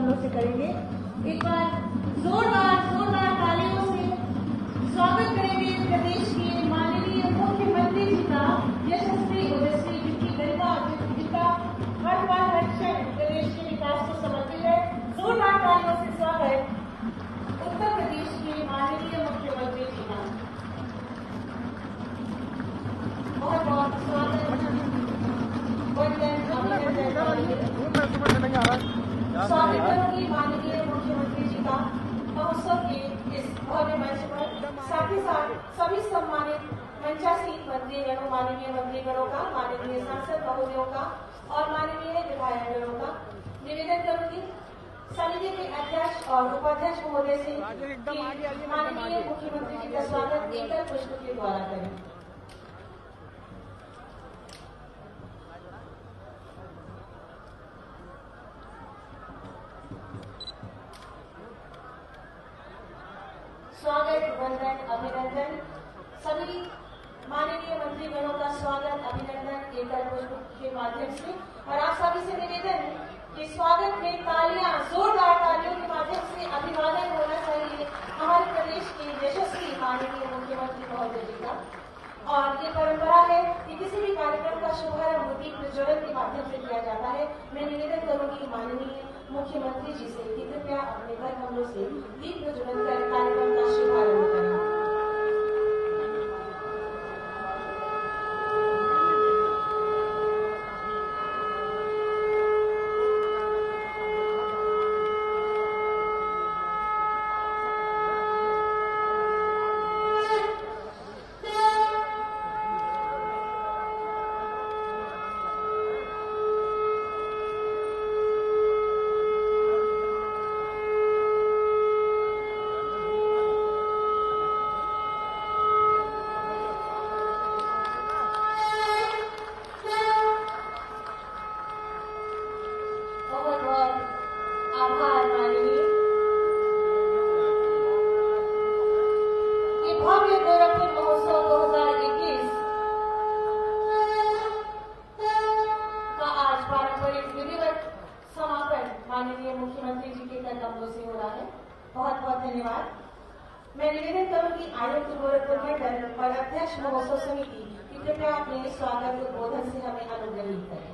हम लोग से करेंगे। एक बार जोरदार तालियों से स्वागत करेंगे प्रदेश के माननीय मुख्यमंत्री जी का यशस्वी ओजस्वी, जिनकी गरिमा जिनका हर पल हर क्षण प्रदेश के विकास को समर्पित है। जोरदार तालियों से स्वागत उत्तर प्रदेश के माननीय मुख्यमंत्री जी का। बहुत बहुत स्वागत, स्वागत करूंगी माननीय मुख्यमंत्री जी का महोत्सव के इस भव्य मंच पर। साथ ही साथ सभी सम्मानित मंचासीन मंत्रीगणों, माननीय मंत्रीगणों का, माननीय सांसद महोदयों का और माननीय विधायकगणों का निवेदन करूंगी समिति के अध्यक्ष और उपाध्यक्ष महोदय से कि माननीय मुख्यमंत्री जी का स्वागत एकल पुष्प के द्वारा करें। स्वागत, वंदन, अभिनंदन। सभी माननीय मंत्रीगणों का स्वागत, अभिनंदन एकल पुष्प के माध्यम से। और आप सभी से निवेदन है कि स्वागत में तालियां, जोरदार तालियों के माध्यम से अभिवादन होना चाहिए हमारे प्रदेश के यशस्वी माननीय मुख्यमंत्री महोदय जी का। और ये परंपरा है कि किसी भी कार्यक्रम का शुभारंभ दीप प्रज्वलन के माध्यम से किया जाता है। मैं निवेदन करूंगी माननीय मुख्यमंत्री जी से कि कृपया अपने घर कमरों से दीप प्रज्वलन कर कार्यक्रम का शुभारंभ करें। माननीय मुख्यमंत्री जी के कर कमरों से हो रहा है। बहुत बहुत धन्यवाद। मैं निवेदन करूंगी आयोग गोरखपुर मंडल और अध्यक्ष महोत्सव समिति की कृपया अपने स्वागत उद्बोधन से हमें अनुग्रहित करें।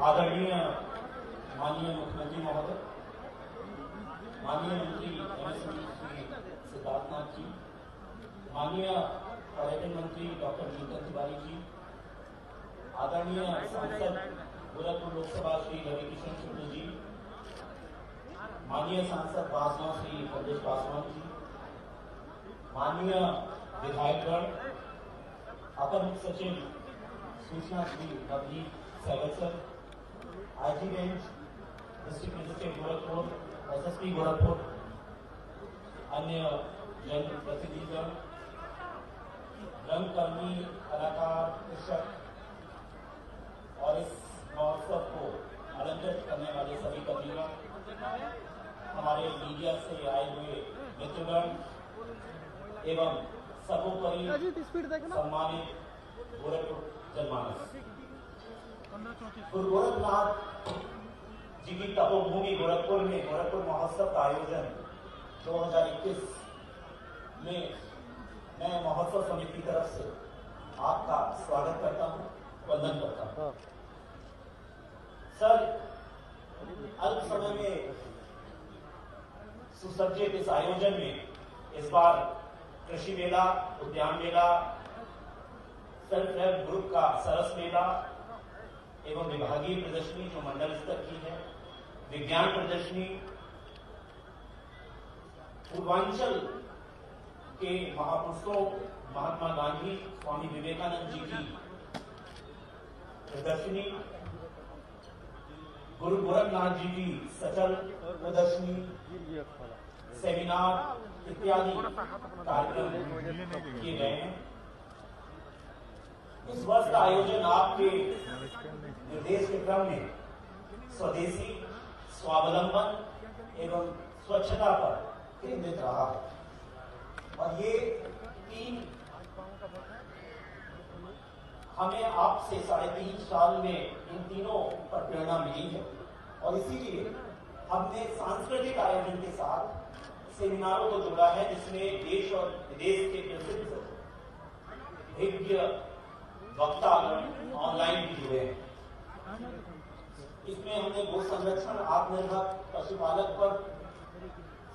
आदरणीय माननीय मुख्यमंत्री महोदय, माननीय मंत्री श्री सिद्धार्थनाथ जी, माननीय पर्यटन मंत्री डॉक्टर नीतन तिवारी जी, आदरणीय सांसद गोरखपुर लोकसभा श्री रविकिशन शुक्ल जी, माननीय सांसद बासवा श्री प्रदेश पासवान जी, माननीय विधायकगण, अपर मुख्य सचिव सूचना Shri Navdeep Sehgal sir, IG range district magistrate Gorakhpur, SSP Gorakhpur, अन्य जन प्रतिनिधिगण, रंगकर्मी, कलाकार, कृषक और इस महोत्सव को अलंकृत करने वाले सभी कर्मीगण, हमारे मीडिया से आए हुए मित्रगण एवं सर्वोपरि सम्मानित गोरखपुर जनमानस। गुरु गोरखनाथ जी की तपोभूमि गोरखपुर में गोरखपुर महोत्सव का आयोजन 2021 में मैं महोत्सव समिति की तरफ से आपका स्वागत करता हूं, वंदन करता हूं। सर, अल्प समय में सुसज्जित इस आयोजन में इस बार कृषि मेला, उद्यान मेला, सेल्फ हेल्प ग्रुप का सरस मेला एवं विभागीय प्रदर्शनी जो मंडल स्तर की है, विज्ञान प्रदर्शनी, पूर्वांचल के महापुरुषों महात्मा गांधी, स्वामी विवेकानंद जी की प्रदर्शनी, गुरु गोरखनाथ जी की सचल प्रदर्शनी, सेमिनार इत्यादि कार्यक्रम किए गए हैं। इस वर्ष का आयोजन आपके निर्देश के क्रम में स्वदेशी, स्वावलंबन एवं स्वच्छता पर केंद्रित रहा है और ये 3 हमें आपसे 3.5 साल में इन तीनों पर प्रेरणा मिली है और इसीलिए हमने सांस्कृतिक आयोजन के साथ सेमिनारों को जोड़ा है, जिसमें देश और विदेश के प्रसिद्ध विज्ञ वक्ता ऑनलाइन भी जुड़े हैं। इसमें हमने गो संरक्षण, आत्मनिर्भर पशुपालक पर,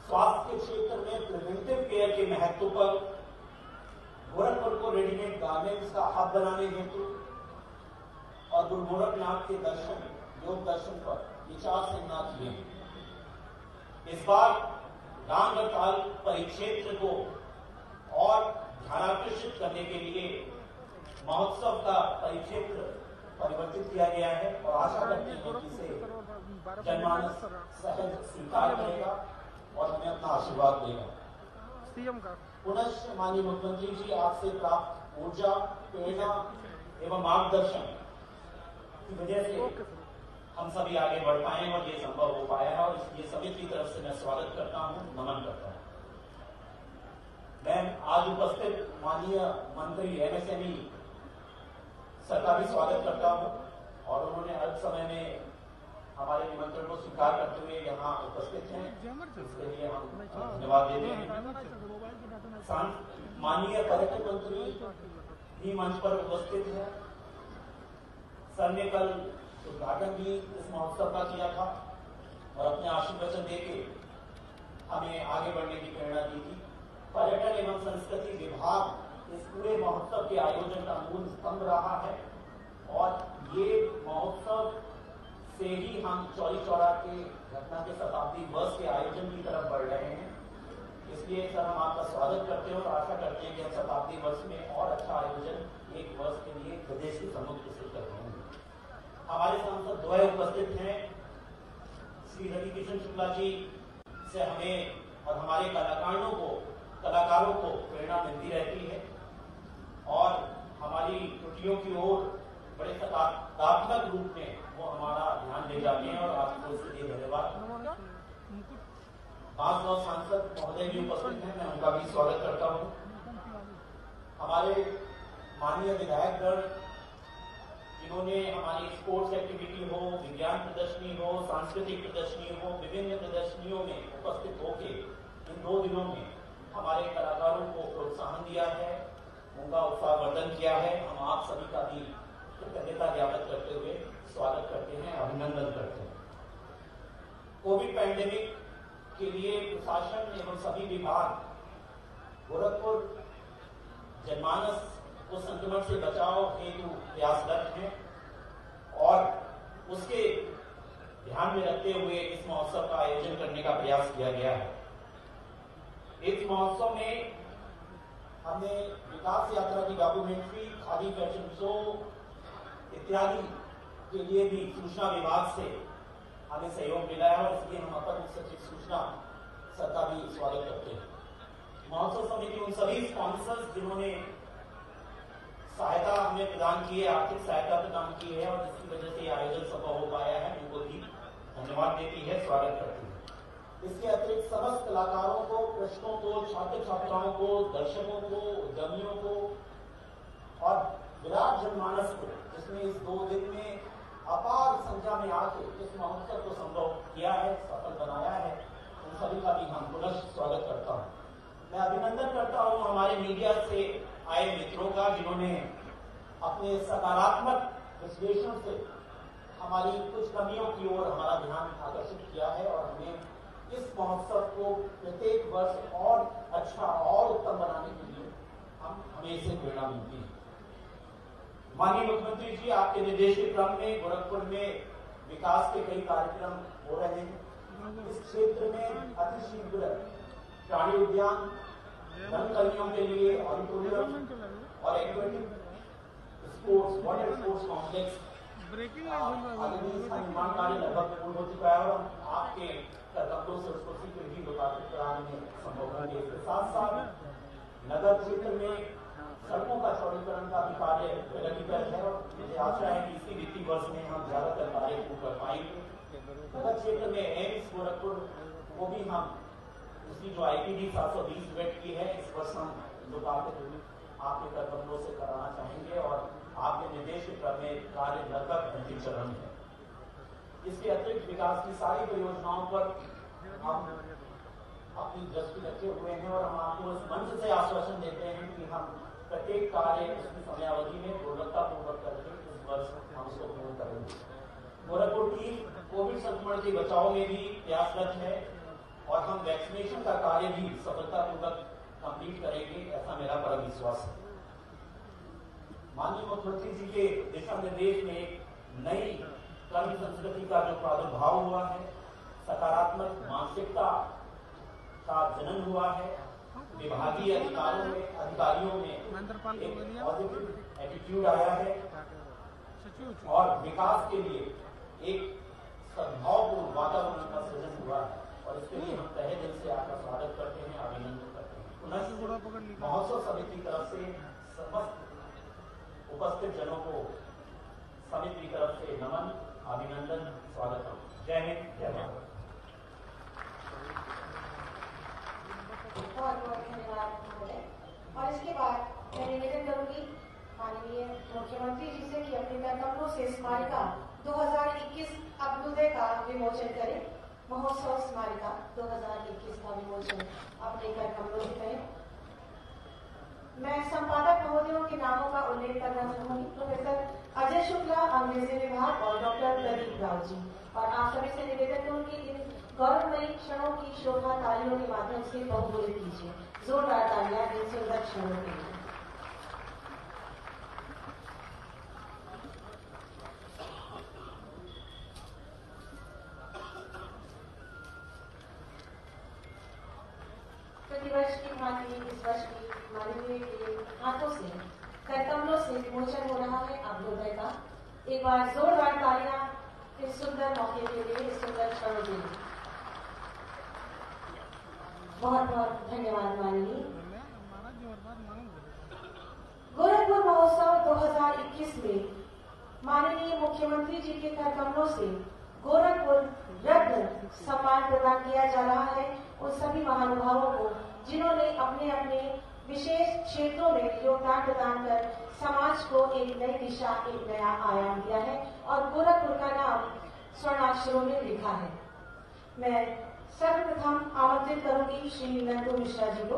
स्वास्थ्य के क्षेत्र में प्रिवेंटिव केयर के महत्व पर, गोरखपुर को रेडीमेड गारमेंट्स का हब बनाने हेतु और गुरु गोरखनाथ के दर्शन, योग दर्शन पर विचार सेमिनार किए। इस बार रामगढ़ताल परिक्षेत्र को और ध्यानाकर्षित करने के लिए महोत्सव का परिक्षेत्र परिवर्तित किया गया है और आशा करते हैं कि इसे जनमानस सहज स्वीकार करेगा और हमें अपना आशीर्वाद देगा। पुनः माननीय मुख्यमंत्री जी, आपसे प्राप्त ऊर्जा, प्रेरणा एवं मार्गदर्शन की वजह से हम सभी आगे बढ़ पाए और ये संभव हो पाया है और इसलिए समिति की तरफ से मैं स्वागत करता हूं, नमन करता हूं। मैं आज उपस्थित माननीय मंत्री एमएसएमई सर का भी स्वागत करता हूं और उन्होंने अल्प समय में हमारे निमंत्रण को स्वीकार करते हुए यहाँ उपस्थित हैं, इसके लिए हम धन्यवाद देते हैं। माननीय पर्यटन मंत्री भी मंच पर उपस्थित हैं। सर ने कल उद्घाटन भी इस महोत्सव का किया था और अपने आशीर्वचन देके हमें आगे बढ़ने की प्रेरणा दी थी। पर्यटन एवं संस्कृति विभाग इस पूरे महोत्सव के आयोजन का मूल स्तंभ रहा है और ये महोत्सव से ही हम चौरी चौरा के घटना के शताब्दी वर्ष के आयोजन की तरफ बढ़ रहे हैं। इसलिए सर, हम आपका स्वागत करते हैं और आशा करते हैं कि हम शताब्दी वर्ष में और अच्छा आयोजन एक वर्ष के लिए प्रदेश के सम्मुख प्रस्तुत कर पाएंगे। हमारे सांसद द्वय उपस्थित हैं। श्री रवि किशन शुक्ला जी से हमें और हमारे कलाकारों को प्रेरणा मिलती रहती है और हमारी त्रुटियों की ओर बड़े सकारात्मक रूप में वो हमारा ध्यान ले जाते हैं और आपको इसके लिए धन्यवाद। बांसगांव सांसद महोदय भी उपस्थित हैं, मैं उनका भी स्वागत करता हूं। हमारे माननीय विधायकगण, जिन्होंने हमारी स्पोर्ट्स एक्टिविटी हो, विज्ञान प्रदर्शनी हो, सांस्कृतिक प्रदर्शनी हो, विभिन्न प्रदर्शनियों में उपस्थित होके इन 2 दिनों में हमारे कलाकारों को प्रोत्साहन दिया है, उनका उत्साहवर्धन किया है। हम आप सभी का भी कृतज्ञता ज्ञापन करते हुए स्वागत करते हैं, अभिनंदन करते हैं। कोविड पैंडेमिक के लिए प्रशासन एवं सभी विभाग गोरखपुर जनमानस को संक्रमण से बचाव हेतु प्रयासरत हैं और उसके ध्यान में रखते हुए इस महोत्सव का आयोजन करने का प्रयास किया गया है। इस महोत्सव में हमने विकास यात्रा की डॉक्यूमेंट्री, खादी फैशन शो इत्यादि के लिए भी सूचना विभाग से हमें सहयोग मिला है और इसलिए हम अपर मुख्य सचिव सूचना सर का भी स्वागत करते हैं। महोत्सव समिति उन सभी स्पॉन्सर्स जिन्होंने सहायता हमें प्रदान की है, आर्थिक सहायता प्रदान की है और जिसकी वजह से आयोजन सफल हो पाया है, उनको भी धन्यवाद देती है, स्वागत करती है। इसके अतिरिक्त समस्त कलाकारों को, कृषकों को, छात्र छात्राओं को, दर्शकों को, उद्यमियों को और विराट जनमानस को, जिसने इस 2 दिन में अपार संख्या में आके इस महोत्सव को संभव किया है, सफल बनाया है, उन सभी का भी हम पुनः स्वागत करता हूँ। मैं अभिनंदन करता हूँ हमारे मीडिया से आए मित्रों का, जिन्होंने अपने सकारात्मक विश्लेषण से हमारी कुछ कमियों की ओर हमारा ध्यान आकर्षित किया है और हमें इस महोत्सव को प्रत्येक वर्ष और अच्छा और उत्तम बनाने के लिए हमें इससे प्रेरणा मिलती है। माननीय मुख्यमंत्री जी, आपके निर्देश के क्रम में गोरखपुर में विकास के कई कार्यक्रम हो रहे हैं। इस क्षेत्र में अतिशीघ्र प्राणी उद्यान, रंगकर्मियों के लिए ऑडिटोरियम और aquatic sports, water sports complex आदि इसका निर्माण कार्य लगभग पूर्ण हो चुका है और आपके कदमों से उसको शीघ्र ही लोकार्पित कराने में संभव होंगे। इसके साथ साथ नगर क्षेत्र में सड़कों का चौड़ीकरण का भी कार्य प्रगति पर है और मुझे आशा है कि इसी वित्तीय वर्ष में हम ज्यादातर कार्य पूर्ण कर पाएंगे। नगर क्षेत्र में एम्स गोरखपुर को भी हम उसकी जो IPD 720 बेड की है, इस वर्ष हम लोकार्पित आपके कदमों से कराना चाहेंगे और आपके निर्देश के क्रम में कार्य लगभग अंतिम चरण है। इसके अतिरिक्त विकास की सारी परियोजनाओं पर हम अपनी दृष्टि रखे हुए हैं और हम आपको इस मंच से आश्वासन देते हैं कि हम प्रत्येक कार्य उसकी समयावधि में गुणवत्तापूर्वक करके इस वर्ष हम उसको पूर्ण करेंगे। गोरखपुर टीम कोविड संक्रमण के बचाव में भी प्रयासरत है और हम वैक्सीनेशन का कार्य भी सफलतापूर्वक कंप्लीट करेंगे, ऐसा मेरा बड़ा विश्वास है। माननीय मुख्यमंत्री जी के दिशा निर्देश में एक नई कर्म संस्कृति का जो प्रादुर्भाव हुआ है, सकारात्मक मानसिकता का जनन हुआ है, विभागीय अधिकारियों में एक पॉजिटिव एटीट्यूड आया है और विकास के लिए एक सद्भावपूर्ण वातावरण का सृजन हुआ है और इसके लिए हम तहे दिल से आपका स्वागत करते हैं, अभिनंदन करते हैं। पुनः महोत्सव समिति की तरफ से समस्त उपस्थित जनों को समिति की तरफ से नमन, अभिनंदन, स्वागत। जय हिंद, जय भारत। बहुत बहुत धन्यवाद महोदय। और इसके बाद मैं निवेदन करूंगी माननीय मुख्यमंत्री जी से कि अपने कर्तव्यों से स्मारिका 2021 अभ्युदय का विमोचन करें। महोत्सव स्मारिका 2021 का विमोचन अपने कर्तव्यों से करें। मैं संपादक महोदयों के नामों का उल्लेख करना चाहूंगी, प्रोफेसर अजय शुक्ला अंग्रेजी विभाग और डॉक्टर प्रदीप राव जी। और आप सभी से निवेदन करूंगी इन गौरवमयी क्षणों की शोभा तालियों के माध्यम से बहुगुणित कीजिए। जोरदार तालियां इन सुंदर क्षणों के लिए। प्रतिवर्ष की भांति इस वर्ष भी माननीय के हाथों से कर्तव्यों से विमोचन हो रहा है अभ्युदय का। एक बार जोरदार तालियां इस सुंदर मौके के लिए, इस सुंदर क्षणों के लिए। बहुत बहुत धन्यवाद माननीय। गोरखपुर महोत्सव 2021 में माननीय मुख्यमंत्री जी के कर्तव्यों से गोरखपुर रत्न सम्मान प्रदान किया जा रहा है उन सभी महानुभावों को जिन्होंने अपने अपने विशेष क्षेत्रों में योगदान प्रदान कर समाज को एक नई दिशा, एक नया आयाम दिया है और गोरखपुर का नाम स्वर्णाक्षरों में लिखा है। मैं सर्वप्रथम आमंत्रित करूंगी श्री नंदू मिश्रा जी को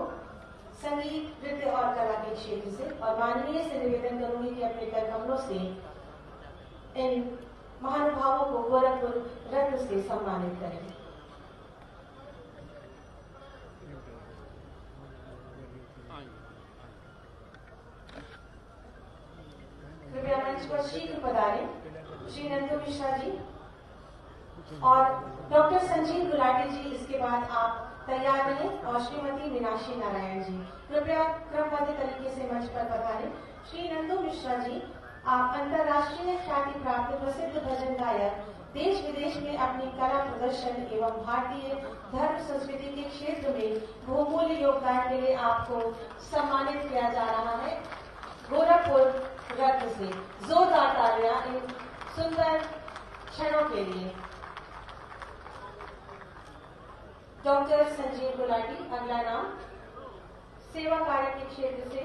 संगीत, नृत्य और कला के क्षेत्र से, और माननीय से निवेदन करूंगी कि अपने कर्तव्यों से इन महानुभावों को गोरखपुर रत्न से सम्मानित करें। कृपया मंच पर शीघ्र पधारें श्री नंदू मिश्रा जी और डॉक्टर संजीव गुलाटी जी। इसके बाद आप तैयार रहें और श्रीमती मीनाक्षी नारायण जी कृपया क्रमबद्ध तरीके से मंच पर पधारें। श्री नंदू मिश्रा जी, आप अंतर्राष्ट्रीय ख्याति प्राप्त प्रसिद्ध भजन गायक, देश विदेश में अपनी कला प्रदर्शन एवं भारतीय धर्म संस्कृति के क्षेत्र में बहुमूल्य योगदान के लिए आपको सम्मानित किया जा रहा है गोरखपुर रत्न से। जोरदार तालियां इन सुंदर क्षणों के लिए। डॉक्टर संजीव गुलाटी, अगला नाम सेवा कार्य के क्षेत्र से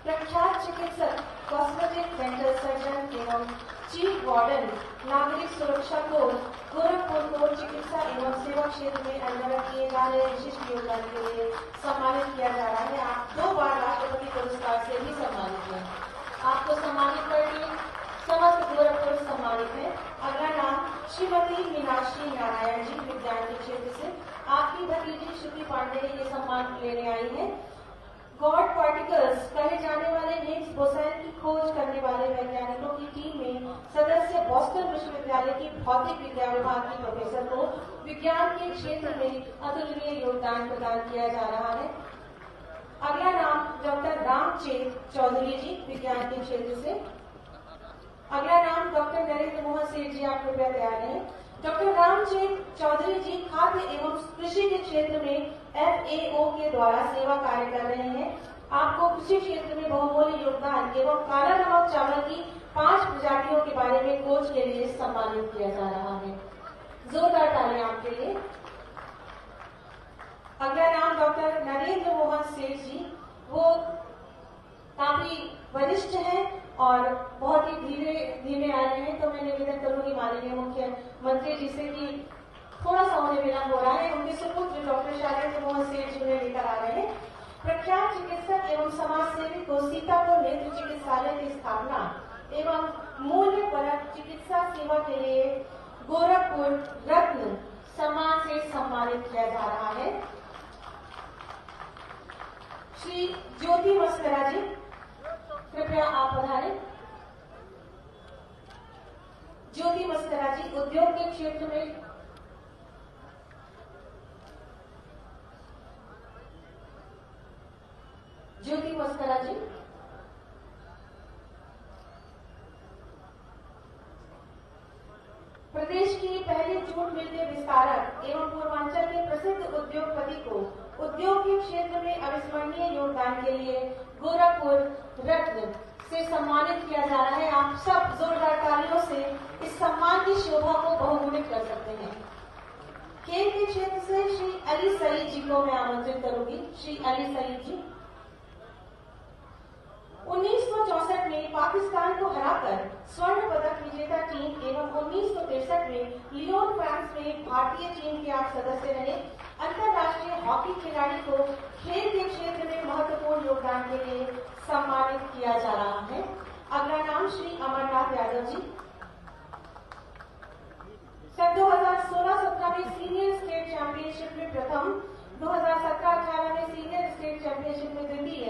प्रख्यात चिकित्सक, कॉस्मेटिक डेंटल सर्जन एवं चीफ वार्डन नागरिक सुरक्षा कोर गोरखपुर को चिकित्सा एवं सेवा क्षेत्र में अनवरत किए जा रहे विशिष्ट योगदान के लिए सम्मानित किया जा रहा है। आप 2 बार राष्ट्रपति पुरस्कार से भी सम्मानित हैं। आपको सम्मानित करके समस्त गोरखपुर सम्मानित है। अगला नाम श्रीमती मीनाक्षी नारायण जी, विज्ञान के क्षेत्र से। आपकी भतीजी श्रुति पांडे ये सम्मान लेने आई है। गॉड पार्टिकल्स कहे जाने वाले हिग्स बोसन की खोज करने वाले वैज्ञानिकों की टीम में सदस्य बॉस्टन विश्वविद्यालय की भौतिक विज्ञान विभाग की प्रोफेसर को विज्ञान के क्षेत्र में अतुलनीय योगदान प्रदान किया जा रहा है। अगला नाम डॉक्टर रामचेत चौधरी जी, विज्ञान के क्षेत्र से। अगला नाम डॉक्टर नरेंद्र मोहन सेठ जी, आप कृपया तैयार हैं। डॉक्टर रामचेत चौधरी जी खाद्य एवं कृषि के क्षेत्र में FAO के द्वारा सेवा कार्य कर रहे हैं। आपको कृषि क्षेत्र में बहुमूल्य योगदान एवं काला नमक चावल की 5 प्रजातियों के बारे में खोज के लिए सम्मानित किया जा रहा है। जोरदार तालियां आपके लिए। अगला नाम डॉक्टर नरेंद्र मोहन सेठ जी, वो काफी वरिष्ठ मंत्री जी से कि थोड़ा सा उन्हें विलंब हो रहा है। उनके सुपुत्र डॉक्टर शैलेंद्र मोहन सेठ जी उन्हें लेकर आ रहे हैं। प्रख्यात चिकित्सक एवं समाज सेवी को सीतापुर नेत्र चिकित्सालय की स्थापना एवं मूल्य परक चिकित्सा सेवा के लिए गोरखपुर रत्न सम्मान से सम्मानित किया जा रहा है। श्री ज्योति मस्करा जी, कृपया आप पधारें। ज्योति मस्करा जी उद्योग के क्षेत्र में ज्योति मस्करा जी, प्रदेश की पहली जूट मिल के विस्तारक एवं पूर्वांचल के प्रसिद्ध उद्योगपति को उद्योग के क्षेत्र में अविस्मरणीय योगदान के लिए गोरखपुर रत्न से सम्मानित किया जा रहा है। आप सब जोरदार तालियों से इस सम्मान की शोभा को बहुगुणित कर सकते हैं। खेल के क्षेत्र से श्री अली सईद जी को मैं आमंत्रित करूंगी। श्री अली सईद जी 1964 में पाकिस्तान को हराकर स्वर्ण पदक विजेता टीम एवं 1963 में लियोन फ्रांस में भारतीय टीम के आप सदस्य रहे। अंतर्राष्ट्रीय हॉकी खिलाड़ी को खेल के क्षेत्र में महत्वपूर्ण योगदान के लिए सम्मानित किया जा रहा है। अगला नाम श्री अमरनाथ यादव जी। सन 2016-17 में सीनियर स्टेट चैंपियनशिप में प्रथम, 2017-18 में सीनियर स्टेट चैंपियनशिप में द्वितीय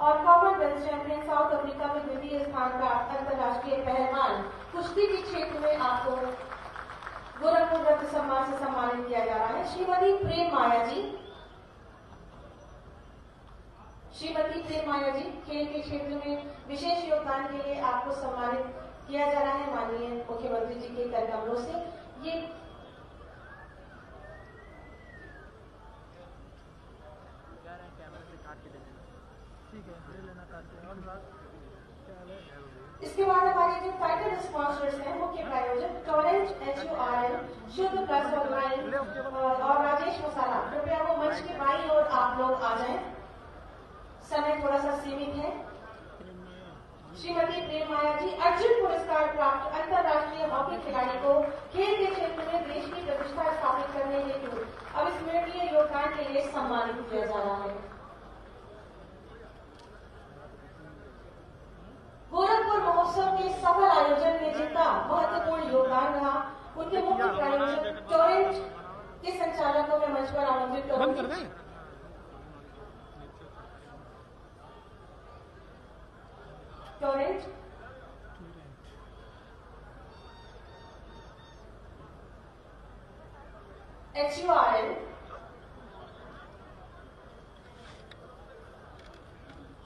और कॉमनवेल्थ चैंपियन साउथ अफ्रीका में द्वितीय स्थान प्राप्त अंतर्राष्ट्रीय पहलवान कुश्ती के क्षेत्र में आपको गोरखपुर रत्न सम्मान से सम्मानित किया जा रहा है। श्रीमती प्रेम माया जी, श्रीमती प्रेम माया जी खेल के क्षेत्र में विशेष योगदान के लिए आपको सम्मानित किया जा रहा है माननीय मुख्यमंत्री जी के कर कमलों से। ये इसके बाद हमारे जो टाइटल स्पॉन्सर्स हैं, मुख्य प्रायोजक टोरेंट HURL, शुद्ध प्लस और लाइन और राजेश मसाला, कृपया वो मंच के बाईं ओर आप लोग आ जाएं। समय थोड़ा सा सीमित है। श्रीमती प्रेम माया जी अर्जुन पुरस्कार प्राप्त अंतर्राष्ट्रीय हॉकी खिलाड़ी को खेल के क्षेत्र में देश की प्रतिष्ठा स्थापित करने हेतु अविस्मरणीय योगदान के लिए सम्मानित किया जा रहा है। गोरखपुर महोत्सव के सफल आयोजन में जिनका महत्वपूर्ण योगदान रहा, उनके मुख्य प्रायोजक टोरेंट के संचालक को मैं मंच पर आमंत्रित करूंगी। टोरेंट HURL,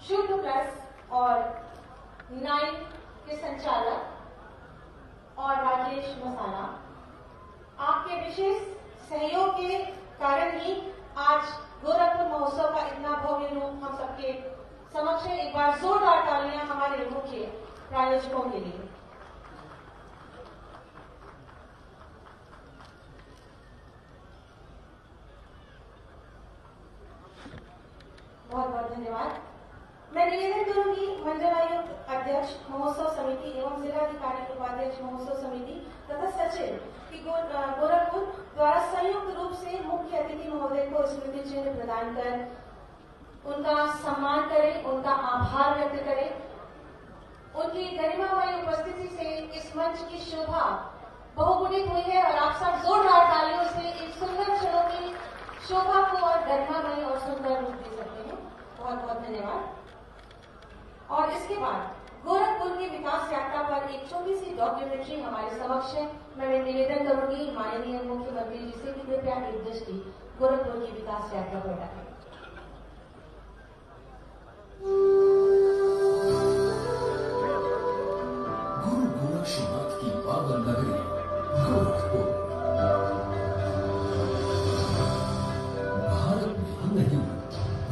शुद्ध प्लस और 9 के संचालक और राजेश मसाला, आपके विशेष सहयोग के कारण ही आज गोरखपुर महोत्सव का इतना भव्य रूप हम सबके समक्ष है। एक बार जोरदार तालियां हमारे मुख्य प्रायोजकों के लिए। बहुत बहुत धन्यवाद। मैं निवेदन करूंगी मंडलायुक्त अध्यक्ष महोत्सव समिति एवं जिलाधिकारी उपाध्यक्ष महोत्सव समिति तथा सचिव की गोरखपुर द्वारा संयुक्त रूप से मुख्य अतिथि महोदय को स्मृति चिन्ह प्रदान कर उनका सम्मान करें, उनका आभार व्यक्त करें। उनकी गरिमामयी उपस्थिति से इस मंच की शोभा बहुगुणित हुई है और आप सब जोरदार तालियों से इस सुंदर क्षणों की शोभा को और गरिमामयी और सुंदर रूप दे सकते हैं। बहुत बहुत धन्यवाद। और इसके बाद गोरखपुर की विकास यात्रा पर एक छोटी सी डॉक्यूमेंट्री हमारे समक्ष है। मैं निवेदन करूंगी माननीय मुख्यमंत्री जी से कि कृपया एक दृष्टि गोरखपुर की विकास यात्रा पर डालें। गुरु गोरक्षनाथ की पावन नगरी गोरखपुर भारत में ही नहीं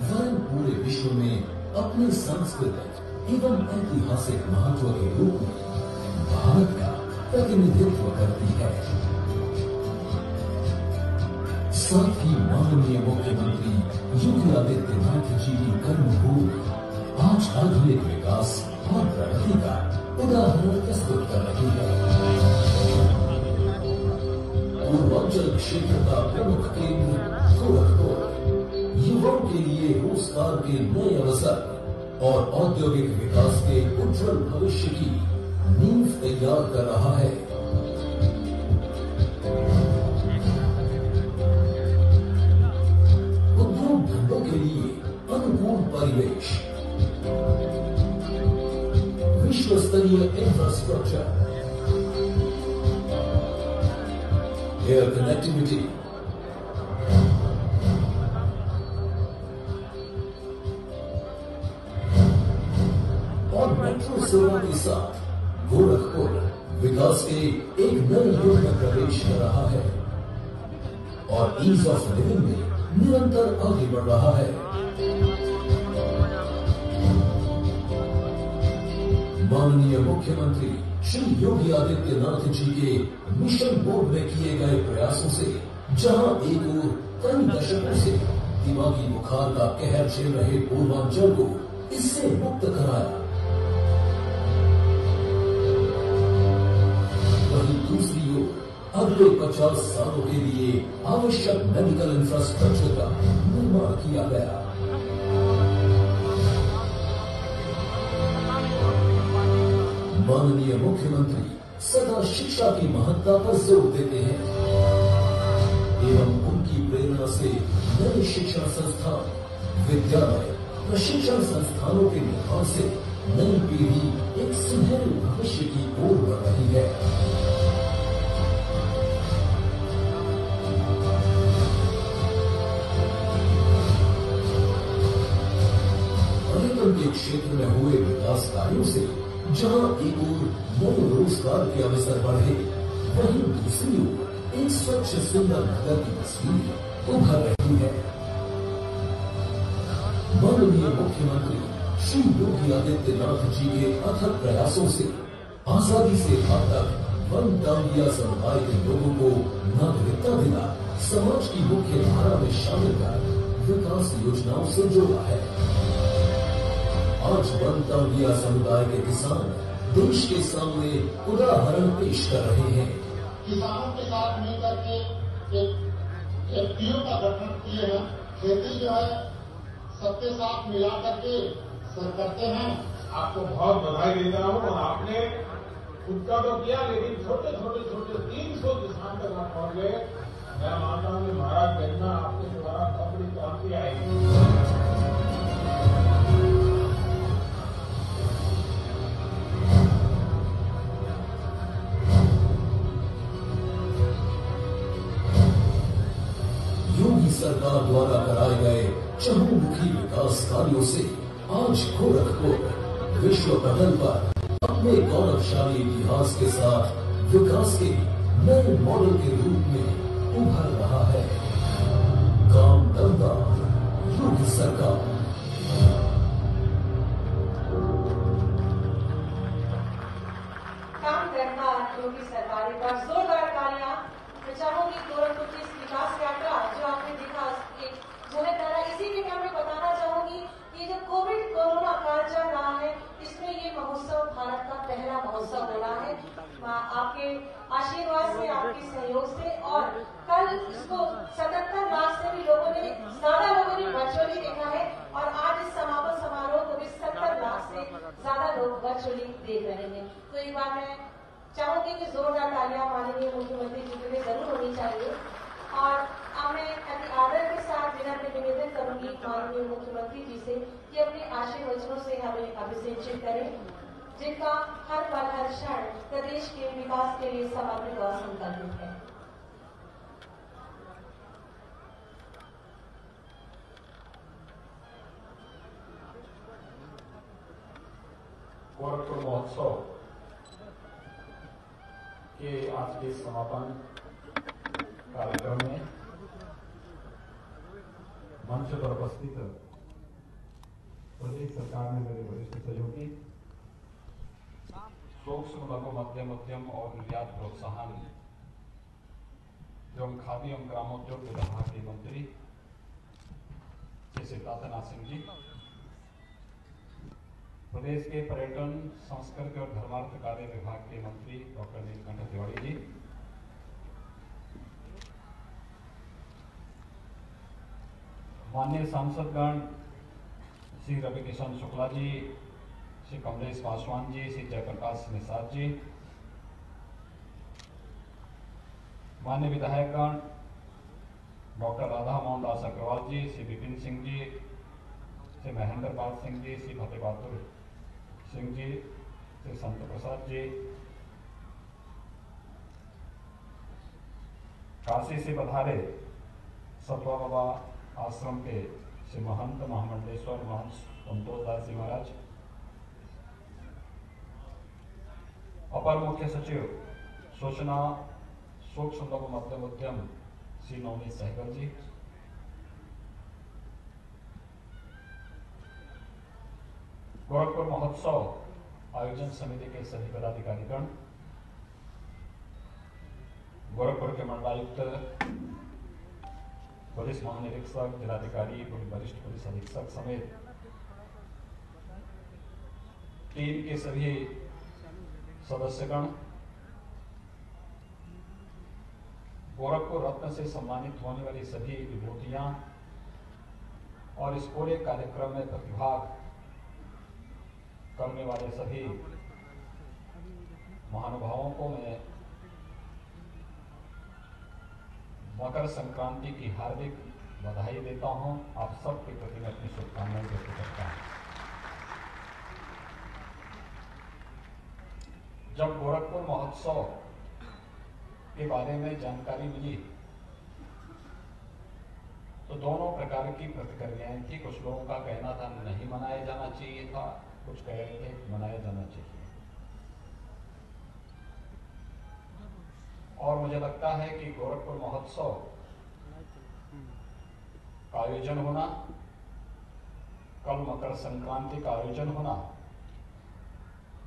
वरन पूरे विश्व में अपने सांस्कृतिक एवं ऐतिहासिक महत्व के रूप में भारत का प्रतिनिधित्व करती है। साथ ही माननीय मुख्यमंत्री योगी आदित्यनाथ जी की कर्मभूमि आज आधुनिक विकास और प्रगति का उदाहरण प्रस्तुत कर रही है। अंचल क्षेत्र का प्रमुख केंद्र गोरखपुर युवाओं के लिए रोजगार के नए अवसर और औद्योगिक विकास के उज्जवल भविष्य की नींव तैयार कर रहा है। उद्योग धंधों के लिए अनुकूल परिवेश, विश्व स्तरीय इंफ्रास्ट्रक्चर, एयर कनेक्टिविटी, और मेट्रो सेवा के साथ गोरखपुर विकास के एक नए युग में प्रवेश कर रहा है और ईज ऑफ लिविंग में निरंतर आगे बढ़ रहा है। माननीय मुख्यमंत्री श्री योगी आदित्यनाथ जी के मिशन मोड में किए गए प्रयासों से जहां एक ओर कई दशकों से दिमागी बुखार का कहर झेल रहे पूर्वांचल को इससे मुक्त कराया, वहीं दूसरी ओर अगले 50 सालों के लिए आवश्यक मेडिकल इंफ्रास्ट्रक्चर का निर्माण किया गया। माननीय मुख्यमंत्री सदा शिक्षा की महत्ता पर जोर देते हैं एवं उनकी प्रेरणा से नए शिक्षण संस्थान, विद्यालय, प्रशिक्षण संस्थानों के निर्माण से नई पीढ़ी एक सुनहरे भविष्य की ओर बढ़ रही है। पर्यटन के क्षेत्र में हुए विकास कार्यों से जहां एक ओर नए रोजगार के अवसर बढ़े, वहीं दूसरी ओर एक स्वच्छ सुंदर नगर की तस्वीर उभर रही है। माननीय मुख्यमंत्री श्री योगी आदित्यनाथ जी के अथक प्रयासों से आजादी से आज तक वन टांगिया समुदाय के लोगों को नागरिकता दिला समाज की मुख्य धारा में शामिल कर विकास योजनाओं से जोड़ा है। आज वन टांगिया समुदाय के किसान देश के सामने उदाहरण पेश कर रहे हैं। किसानों के साथ मिलकर के एक टीम का गठन किए हैं। खेती जो है सबके साथ मिला करके सर करते हैं। आपको बहुत बधाई देता हूं और आपने खुद का तो किया, लेकिन छोटे 300 किसान तक आप पहुंच गए। मैं मानता हूं कि महाराज गन्ना आपके द्वारा बहुत बड़ी क्रांति आएगी। योगी सरकार द्वारा कराए गए चहुमुखी विकास कार्यों से आज गोरखपुर विश्व पटल पर अपने गौरवशाली इतिहास के साथ विकास के नए मॉडल के रूप में उभर रहा है। काम धंधा योगी सरकार। काम करना योगी सरकार का जोरदार तालियां। मैं चाहूंगी गोरखपुर की इस विकास यात्रा जो आपने देखा जो है तारा, इसी के मैं बताना चाहूंगी कि जो कोविड कोरोना काल चल रहा है इसमें ये महोत्सव भारत का पहला महोत्सव हो रहा है। आपके आशीर्वाद से, आपके सहयोग से, और कल इसको 77 लाख से भी ज्यादा लोगों ने वर्चुअली देखा है और आज इस समापन समारोह को भी 70 लाख से ज्यादा लोग वर्चुअली देख रहे हैं। तो एक बार मैं चाहूंगी कि जोरदार तालियां माननीय मुख्यमंत्री जी के लिए जरूर होनी चाहिए। और अब मैं अति आदर के साथ विनम्र निवेदन करूंगी माननीय मुख्यमंत्री जी से कि अपने आशीर्वचनों से हमें अभिषेचित करें, जिनका हर पल हर क्षण प्रदेश के विकास के लिए समर्पित और संकल्पित है। गोरखपुर महोत्सव के आज के समापन कार्यक्रम में मंच पर उपस्थित प्रदेश सरकार में मेरे वरिष्ठ सहयोगी, सूक्ष्म लघु मध्यम और निर्यात प्रोत्साहन एवं खादी एवं ग्रामोद्योग विभाग के मंत्री श्री शिवराज सिंह जी, प्रदेश के पर्यटन, संस्कृति और धर्मार्थ कार्य विभाग के मंत्री डॉक्टर नीलकंठ तिवारी जी, माननीय सांसदगण श्री रविकिशन शुक्ला जी, श्री कमलेश पासवान जी, श्री जयप्रकाश निषाद जी, माननीय विधायकगण डॉक्टर राधा मोहन दास अग्रवाल जी, श्री विपिन सिंह जी, श्री महेंद्र पाल सिंह जी, श्री फतेह बहादुर सिंह जी, श्री संत प्रसाद जी, काशी से पधारे सतवा बाबा आश्रम के श्री महंत महामंडलेश्वर महंत संतोष दास जी महाराज, अपर मुख्य सचिव सूचना सूक्ष्म लघु मध्यम उद्यम श्री नवनीत सहगल जी, गोरखपुर महोत्सव आयोजन समिति के सभी पदाधिकारीगण, गोरखपुर के मंडलायुक्त, पुलिस महानिरीक्षक, जिलाधिकारी, वरिष्ठ पुलिस अधीक्षक समेत टीम के सभी सदस्यगण, गोरखपुर रत्न से सम्मानित होने वाली सभी विभूतियां और इस पूरे कार्यक्रम में प्रतिभाग करने वाले सभी महानुभावों को मैं मकर संक्रांति की हार्दिक बधाई देता हूं। आप सबके प्रति मैं अपनी शुभकामनाएं व्यक्त करता हूं। जब गोरखपुर महोत्सव के बारे में जानकारी मिली तो दोनों प्रकार की प्रतिक्रियाएं थी। कुछ लोगों का कहना था नहीं मनाया जाना चाहिए था, कुछ कह रहे थे मनाया जाना चाहिए। और मुझे लगता है कि गोरखपुर महोत्सव का आयोजन होना, कल मकर संक्रांति का आयोजन होना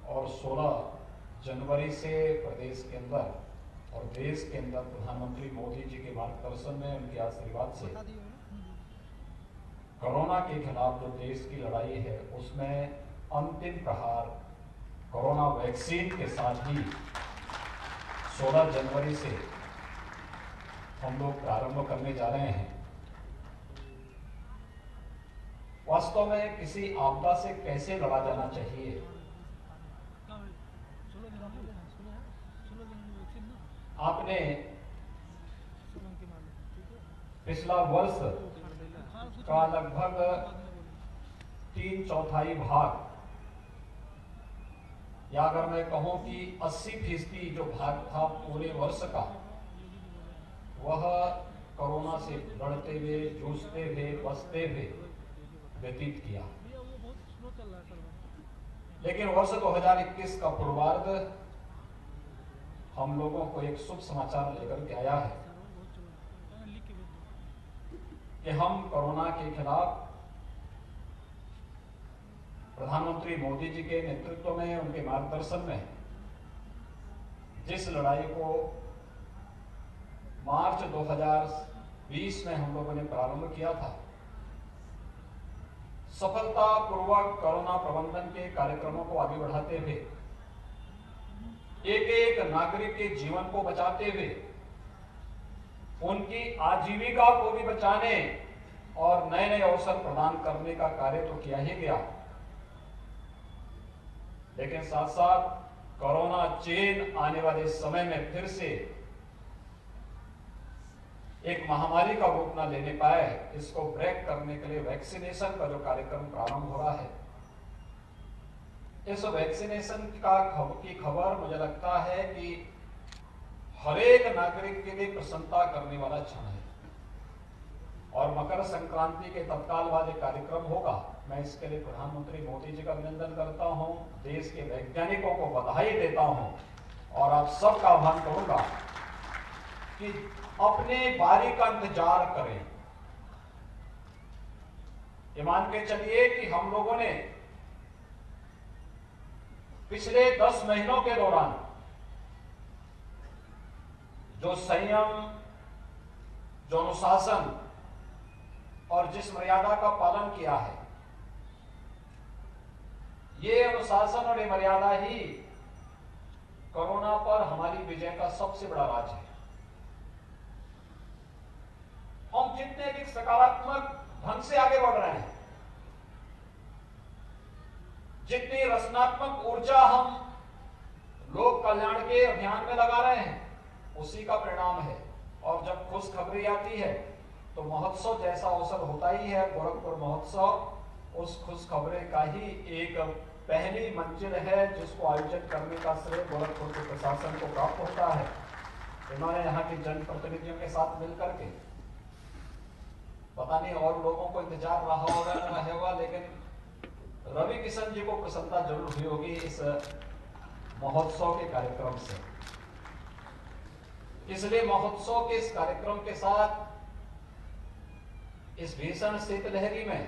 और 16 जनवरी से प्रदेश के अंदर और देश के अंदर प्रधानमंत्री मोदी जी के मार्गदर्शन में, उनके आशीर्वाद से कोरोना के खिलाफ जो देश की लड़ाई है उसमें अंतिम प्रहार कोरोना वैक्सीन के साथ ही 16 जनवरी से हम लोग प्रारंभ करने जा रहे हैं। वास्तव में किसी आपदा से कैसे लड़ा जाना चाहिए, आपने पिछला वर्ष का लगभग 3/4 भाग, या अगर मैं कहूं कि 80% जो भाग था पूरे वर्ष का, वह कोरोना से लड़ते हुए, जूझते हुए, बचते हुए व्यतीत किया। लेकिन वर्ष 2021 का पूर्वार्ध हम लोगों को एक शुभ समाचार लेकर के आया है कि हम कोरोना के खिलाफ प्रधानमंत्री मोदी जी के नेतृत्व में, उनके मार्गदर्शन में जिस लड़ाई को मार्च 2020 में हम लोगों ने प्रारंभ किया था, सफलतापूर्वक कोरोना प्रबंधन के कार्यक्रमों को आगे बढ़ाते हुए, एक एक नागरिक के जीवन को बचाते हुए, उनकी आजीविका को भी बचाने और नए नए अवसर प्रदान करने का कार्य तो किया ही गया, लेकिन साथ साथ कोरोना चेन आने वाले समय में फिर से एक महामारी का रूप न लेने पाए, इसको ब्रेक करने के लिए वैक्सीनेशन का जो कार्यक्रम प्रारंभ हो रहा है, इस वैक्सीनेशन की खबर मुझे लगता है कि हर एक नागरिक के लिए प्रसन्नता करने वाला क्षण है। और मकर संक्रांति के तत्काल बाद एक कार्यक्रम होगा। मैं इसके लिए प्रधानमंत्री मोदी जी का अभिनंदन करता हूं, देश के वैज्ञानिकों को बधाई देता हूं और आप सबका आह्वान करूंगा कि अपने बारी का इंतजार करें। ये मान के चलिए कि हम लोगों ने पिछले 10 महीनों के दौरान जो संयम, जो अनुशासन और जिस मर्यादा का पालन किया है, ये अनुशासन और ये मर्यादा ही कोरोना पर हमारी विजय का सबसे बड़ा राज है। हम जितने भी सकारात्मक ढंग से आगे बढ़ रहे हैं। जितनी रचनात्मक ऊर्जा हम लोक कल्याण के अभियान में लगा रहे हैं उसी का परिणाम है। और जब खुशखबरी आती है तो महोत्सव जैसा अवसर होता ही है। गोरखपुर महोत्सव उस खुशखबरी का ही एक पहली मंजिल है जिसको आयोजित करने का श्रेय गोरखपुर के प्रशासन को प्राप्त होता है। इन्होंने यहाँ के जनप्रतिनिधियों के साथ मिलकर के, पता नहीं और लोगों को इंतजार रहा होगा, लेकिन रवि किशन जी को प्रसन्नता जरूर हुई होगी इस महोत्सव के कार्यक्रम से। इसलिए महोत्सव के इस कार्यक्रम के साथ इस भीषण शीतलहरी में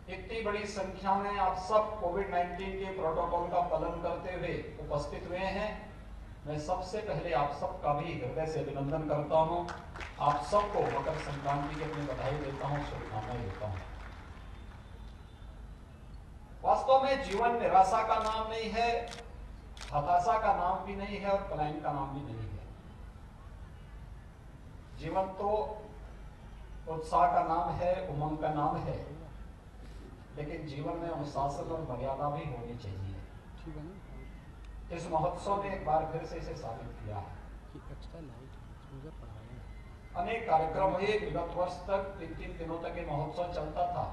इतनी बड़ी संख्या में आप सब कोविड-19 के प्रोटोकॉल का पालन करते हुए उपस्थित हुए हैं। मैं सबसे पहले आप सबका भी हृदय से अभिनंदन करता हूं। आप सबको मकर संक्रांति की अपनी बधाई देता हूं, शुभकामनाएं देता हूं। वास्तव में जीवन निराशा का नाम नहीं है, हताशा का नाम भी नहीं है और पलायन का नाम भी नहीं है। जीवन तो उत्साह का नाम है, उमंग का नाम है, लेकिन जीवन में अनुशासन और मर्यादा भी होनी चाहिए। इस महोत्सव ने एक बार फिर से इसे साबित किया है। अनेक कार्यक्रम हुए, विगत वर्ष तक 3-3 दिनों तक ये महोत्सव चलता था।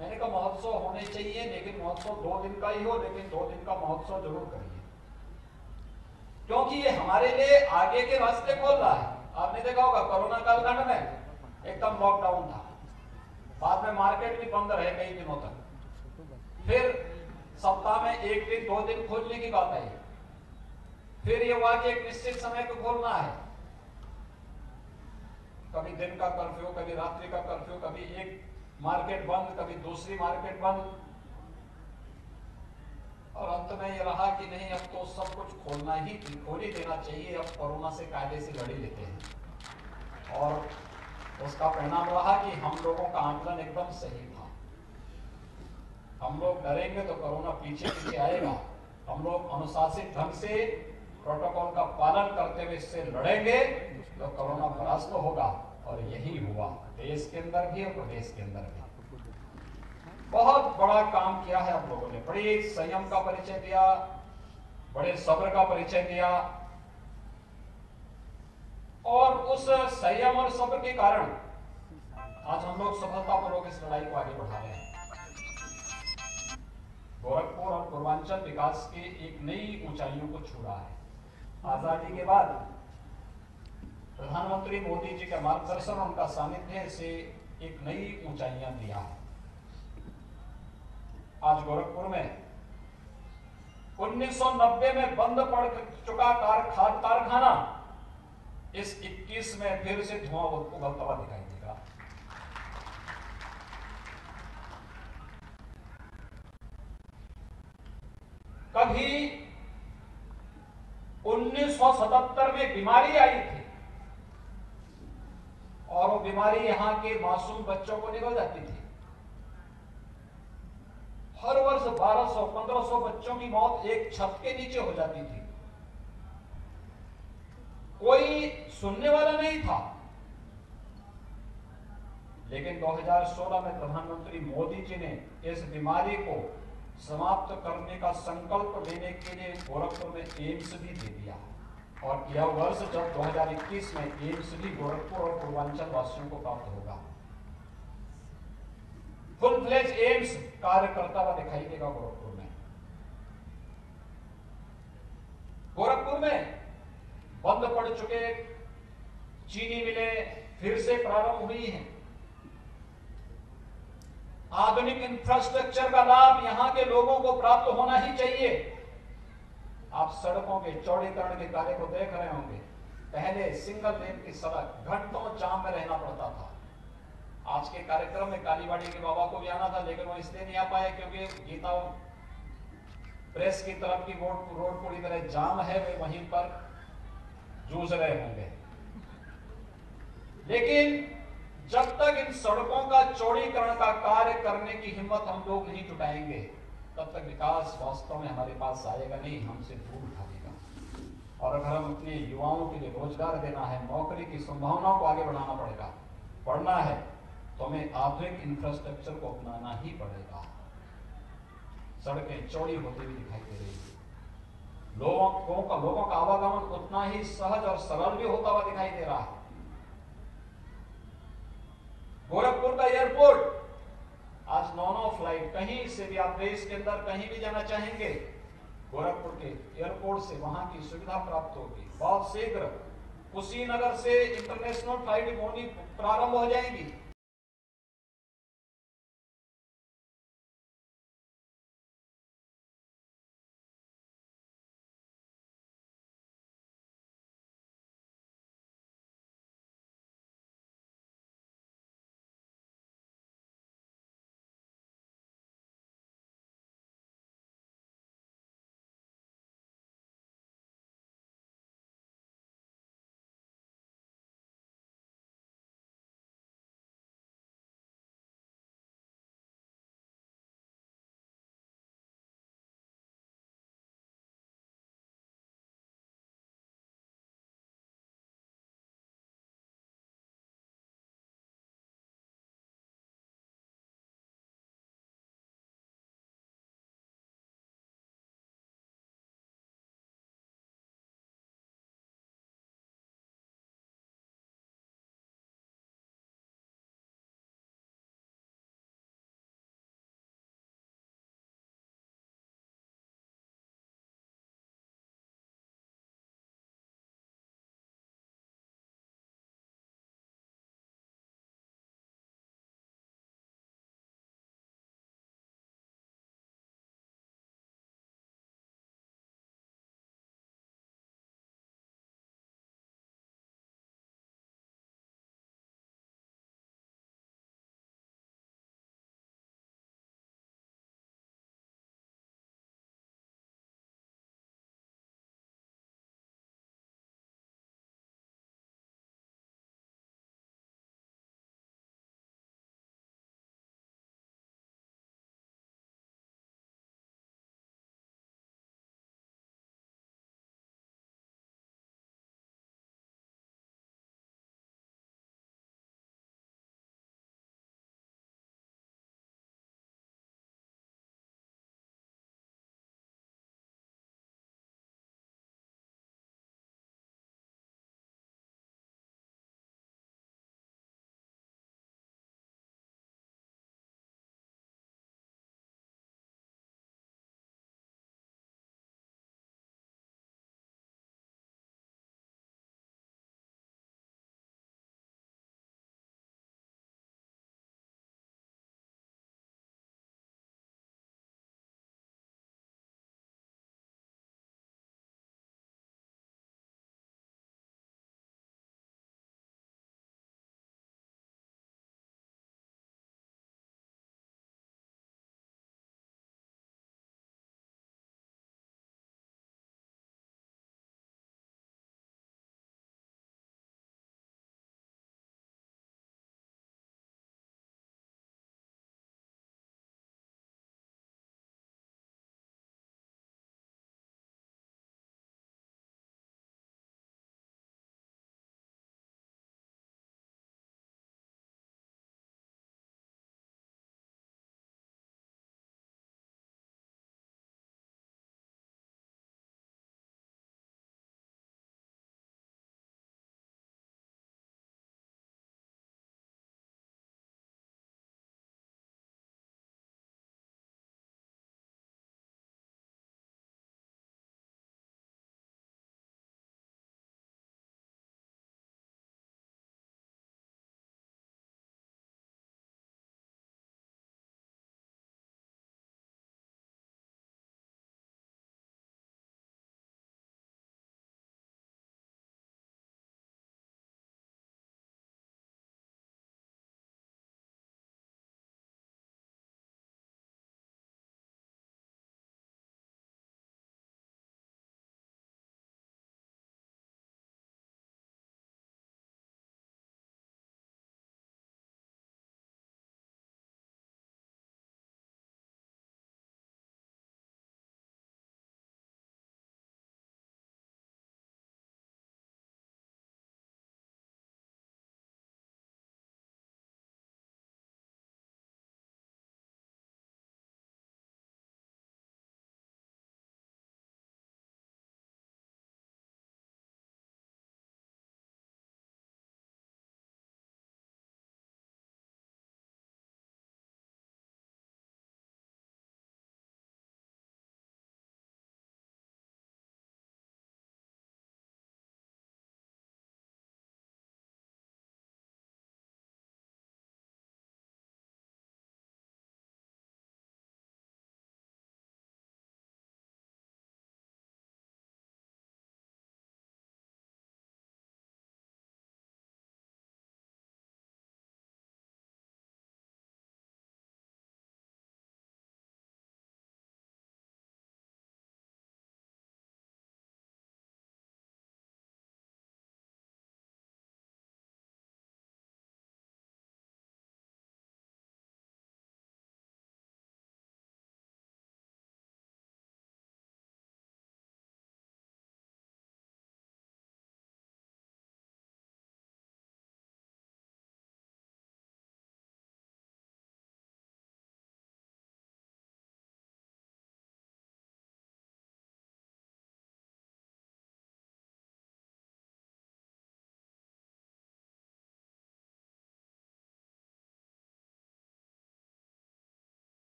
मैंने कहा महोत्सव होने चाहिए, लेकिन महोत्सव 2 दिन का ही हो, लेकिन 2 दिन का महोत्सव जरूर करिए, क्योंकि ये हमारे लिए आगे के रास्ते खोल रहा है। आपने देखा होगा कोरोना कालखंड में एकदम लॉकडाउन था, बाद में मार्केट भी बंद रहे कई दिनों तक, फिर सप्ताह में 1 दिन 2 दिन खोलने की बात आई, फिर ये हुआ कि एक निश्चित समय को खोलना है। कभी दिन का कर्फ्यू, कभी रात्रि का कर्फ्यू, कभी एक मार्केट बंद, कभी दूसरी मार्केट बंद, और अंत में ये रहा कि नहीं अब तो सब कुछ खोल ही देना चाहिए, अब कोरोना से कायदे से लड़ लेते हैं। और उसका परिणाम रहा कि हम लोगों का आंकलन एकदम सही था। हम लोग डरेंगे तो कोरोना पीछे पीछे आएगा, हम लोग अनुशासित ढंग से प्रोटोकॉल का पालन करते हुए इससे लड़ेंगे तो कोरोना परास्त होगा, और यही हुआ देश के अंदर भी और प्रदेश के अंदर भी। बहुत बड़ा काम किया है आप लोगों ने, बड़े संयम का परिचय दिया, बड़े सब्र का परिचय दिया, और उस संयम और सब्र के कारण आज हम लोग सफलतापूर्वक इस लड़ाई को आगे बढ़ा रहे हैं। गोरखपुर और पूर्वांचल विकास की एक नई ऊंचाइयों को छू रहा है। आजादी के बाद प्रधानमंत्री मोदी जी के मार्गदर्शन और उनका सानिध्य से एक नई ऊंचाइयां दिया है। आज गोरखपुर में 1990 में बंद पड़ चुका खाद कारखाना इस 21 में फिर से धुआं उगलता हुआ दिखाई देगा। कभी 1977 में बीमारी आई थी और वो बीमारी यहां के मासूम बच्चों को निकल जाती थी। हर वर्ष 1200-1500 बच्चों की मौत एक छत के नीचे हो जाती थी, कोई सुनने वाला नहीं था। लेकिन 2016 में प्रधानमंत्री मोदी जी ने इस बीमारी को समाप्त करने का संकल्प लेने के लिए गोरखपुर में एम्स भी दे दिया, और यह वर्ष जब 2021 में एम्स भी गोरखपुर और पूर्वांचल वासियों को प्राप्त होगा। फुल फ्लेज एम्स कार्य करता हुआ दिखाई देगा गोरखपुर में। गोरखपुर में बंद पड़ चुके चीनी मिलें फिर से प्रारंभ हुई हैं। आधुनिक इंफ्रास्ट्रक्चर का लाभ यहां के लोगों को प्राप्त होना ही चाहिए। आप सड़कों के चौड़ीकरण के कार्य को देख रहे होंगे। पहले सिंगल लेन की सड़क घंटों जाम में रहना पड़ता था। आज के कार्यक्रम में कालीबाड़ी के बाबा को भी आना था, लेकिन वो इसलिए नहीं आ पाए क्योंकि गीता प्रेस की तरफ की रोड पूरी तरह जाम है, वे वहीं पर जूझ रहे होंगे। लेकिन जब तक इन सड़कों का चौड़ीकरण का कार्य करने की हिम्मत हम लोग नहीं जुटाएंगे, तब तक विकास वास्तव में हमारे पास आएगा नहीं, हमसे दूर भागेगा। और अगर हम अपने युवाओं के लिए रोजगार देना है, नौकरी की संभावनाओं को आगे बढ़ाना पड़ेगा, बढ़ना है, तो हमें आधुनिक इंफ्रास्ट्रक्चर को अपनाना ही पड़ेगा। सड़कें चौड़ी होती हुई दिखाई दे रही है, लोगों का आवागमन उतना ही सहज और सरल भी होता हुआ दिखाई दे रहा है। गोरखपुर का एयरपोर्ट आज 9 फ्लाइट, कहीं से भी आप देश के अंदर कहीं भी जाना चाहेंगे, गोरखपुर के एयरपोर्ट से वहां की सुविधा प्राप्त होगी। बहुत शीघ्र कुशीनगर से इंटरनेशनल फ्लाइट प्रारंभ हो जाएंगी।